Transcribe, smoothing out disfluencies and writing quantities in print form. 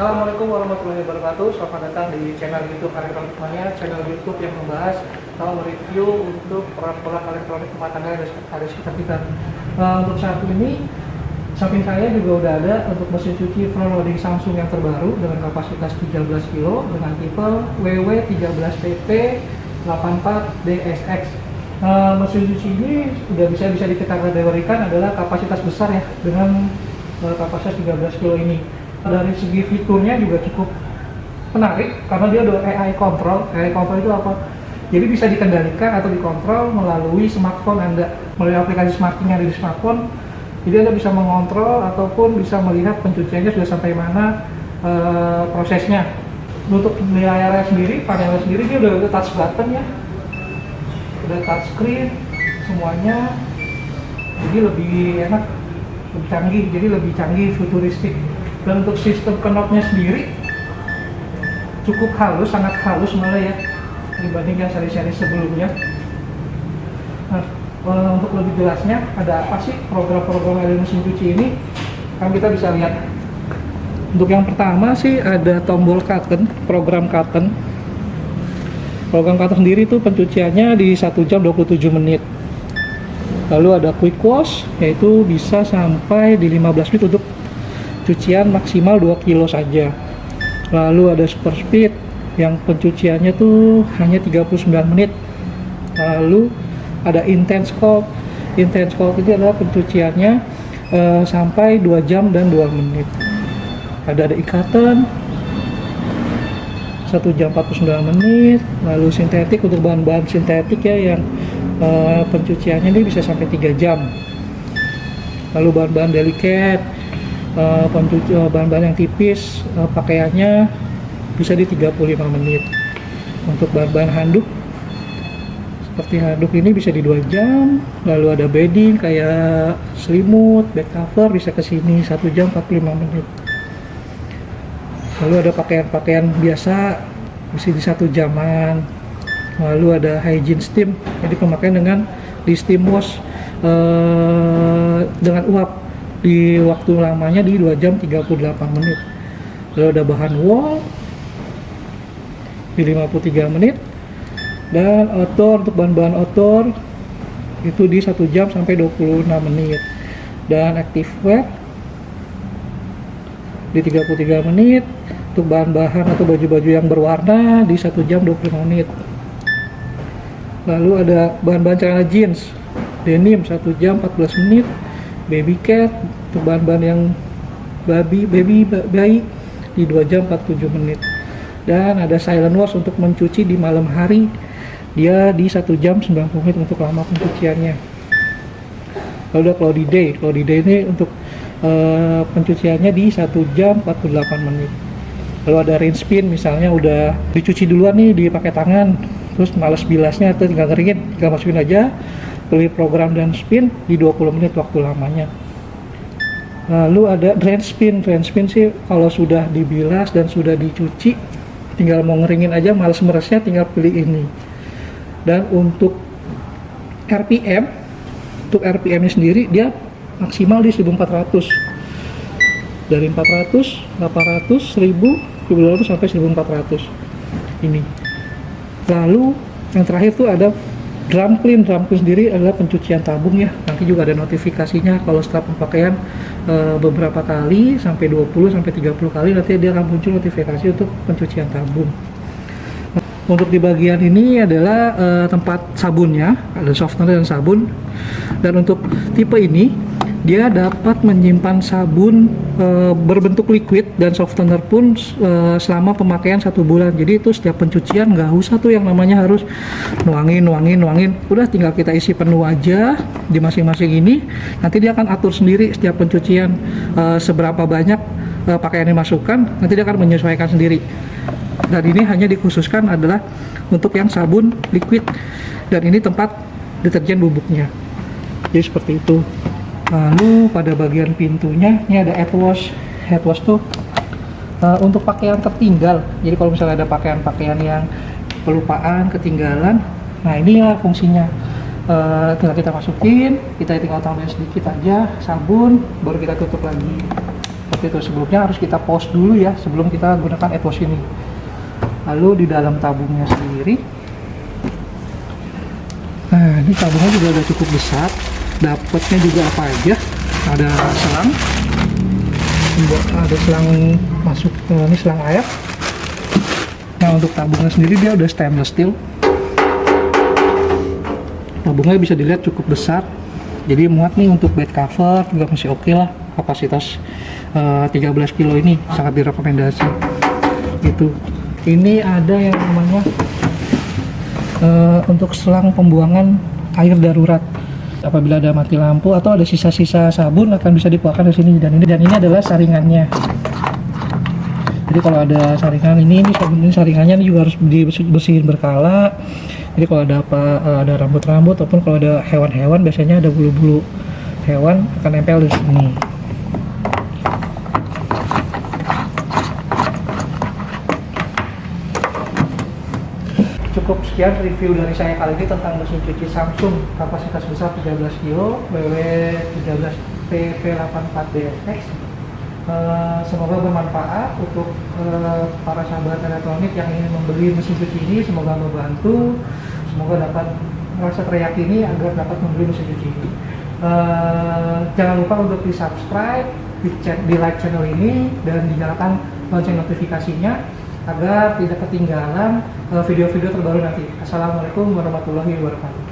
Assalamualaikum warahmatullahi wabarakatuh. Selamat datang di channel YouTube Elektronik Mania, channel YouTube yang membahas atau mereview untuk produk-produk elektronik rumah tangga yang ada di sekitar kita. Untuk saat ini, samping saya juga udah ada untuk mesin cuci front loading Samsung yang terbaru dengan kapasitas 13 kg dengan tipe WW13PP 84DSX. Mesin cuci ini sudah bisa dikategorikan adalah kapasitas besar ya, dengan kapasitas 13 kg ini. Dari segi fiturnya juga cukup menarik karena dia ada AI control. AI control itu apa? Jadi bisa dikendalikan atau dikontrol melalui smartphone Anda, melalui aplikasi SmartKey yang ada di smartphone. Jadi Anda bisa mengontrol ataupun bisa melihat pencuciannya sudah sampai mana prosesnya. Untuk layarnya sendiri, panelnya sendiri dia udah touch button ya, udah touch screen semuanya. Jadi lebih enak, lebih canggih, jadi lebih canggih, futuristik. Dan untuk sistem knopnya sendiri cukup halus, sangat halus malah ya dibandingkan seri-seri sebelumnya. Nah, untuk lebih jelasnya ada apa sih program-program dari mesin cuci ini, kan kita bisa lihat. Untuk yang pertama sih ada tombol curtain, program curtain. Program curtain sendiri itu pencuciannya di 1 jam 27 menit. Lalu ada quick wash, yaitu bisa sampai di 15 menit untuk cucian maksimal 2 kilo saja. Lalu ada super speed yang pencuciannya tuh hanya 39 menit. Lalu ada intense cold. Intense cold itu adalah pencuciannya sampai 2 jam dan 2 menit. Ada ikatan 1 jam 49 menit. Lalu sintetik untuk bahan-bahan sintetik ya yang pencuciannya ini bisa sampai 3 jam. Lalu bahan-bahan delicate, bahan-bahan yang tipis, pakaiannya bisa di 35 menit. Untuk bahan-bahan handuk seperti handuk ini bisa di 2 jam. Lalu ada bedding kayak selimut, back cover bisa ke sini 1 jam 45 menit. Lalu ada pakaian-pakaian biasa bisa di 1 jaman. Lalu ada hygiene steam, jadi pemakaian dengan di steam wash dengan uap, di waktu lamanya di 2 jam 38 menit. Lalu ada bahan wall di 53 menit. Dan outdoor, untuk bahan-bahan outdoor itu di 1 jam sampai 26 menit. Dan active wear di 33 menit. Untuk bahan-bahan atau baju-baju yang berwarna di 1 jam 25 menit. Lalu ada bahan-bahan celana jeans denim 1 jam 14 menit. Baby cat untuk bahan-bahan yang bayi di 2 jam 47 menit. Dan ada silent wash untuk mencuci di malam hari, dia di 1 jam 90 menit untuk lama pencuciannya. Lalu ada cloudy day. Cloudy day ini untuk pencuciannya di 1 jam 48 menit. Lalu ada rain spin, misalnya udah dicuci duluan nih dipakai tangan, terus males bilasnya atau tinggal keringin, tinggal masukin aja, pilih program dan spin di 20 menit waktu lamanya. Lalu ada drain spin. Drain spin sih kalau sudah dibilas dan sudah dicuci, tinggal mau ngeringin aja, males meresnya, tinggal pilih ini. Dan untuk RPM, untuk RPM nya sendiri dia maksimal di 1400. Dari 400, 800, 1000, 1200 sampai 1400 ini. Lalu yang terakhir tuh ada drum clean. Drum clean sendiri adalah pencucian tabung ya. Nanti juga ada notifikasinya kalau setelah pemakaian beberapa kali sampai 20 sampai 30 kali nanti dia akan muncul notifikasi untuk pencucian tabung. Untuk di bagian ini adalah tempat sabunnya, ada softener dan sabun. Dan untuk tipe ini dia dapat menyimpan sabun berbentuk liquid dan softener pun selama pemakaian 1 bulan. Jadi itu setiap pencucian nggak usah tuh yang namanya harus nuangin. Udah tinggal kita isi penuh aja di masing-masing ini. Nanti dia akan atur sendiri setiap pencucian seberapa banyak pakaian yang dimasukkan. Nanti dia akan menyesuaikan sendiri. Dan ini hanya dikhususkan adalah untuk yang sabun liquid. Dan ini tempat deterjen bubuknya. Jadi seperti itu. Lalu pada bagian pintunya ini ada head wash. Head wash tuh untuk pakaian tertinggal. Jadi kalau misalnya ada pakaian-pakaian yang kelupaan, ketinggalan, nah inilah fungsinya. Tinggal kita masukin, kita tinggal tambahin sedikit aja sabun, baru kita tutup lagi. Seperti itu. Sebelumnya harus kita pause dulu ya sebelum kita gunakan AdWash ini. Lalu di dalam tabungnya sendiri, nah ini tabungnya juga udah cukup besar. Dapatnya juga apa aja? Ada selang, ada selang masuk ini selang air. Nah untuk tabungnya sendiri dia udah stainless steel. Tabungnya bisa dilihat cukup besar, jadi muat nih untuk bed cover juga masih oke lah. Kapasitas 13 kilo ini sangat direkomendasi gitu. Ini ada yang namanya untuk selang pembuangan air darurat. Apabila ada mati lampu atau ada sisa-sisa sabun akan bisa dikeluarkan dari sini. Dan ini adalah saringannya. Jadi kalau ada saringan ini saringannya juga harus dibersihin berkala. Jadi kalau ada ada rambut-rambut ataupun kalau ada hewan-hewan, biasanya ada bulu-bulu hewan akan nempel di sini. Cukup sekian review dari saya kali ini tentang mesin cuci Samsung kapasitas besar 13 kg WW13 PV84DFX. Semoga bermanfaat untuk para sahabat elektronik yang ingin membeli mesin cuci ini. Semoga membantu, semoga dapat merasa teriyakini agar dapat membeli mesin cuci ini. Jangan lupa untuk di subscribe, di like channel ini, dan dinyalakan lonceng notifikasinya agar tidak ketinggalan video-video terbaru nanti. Assalamualaikum warahmatullahi wabarakatuh.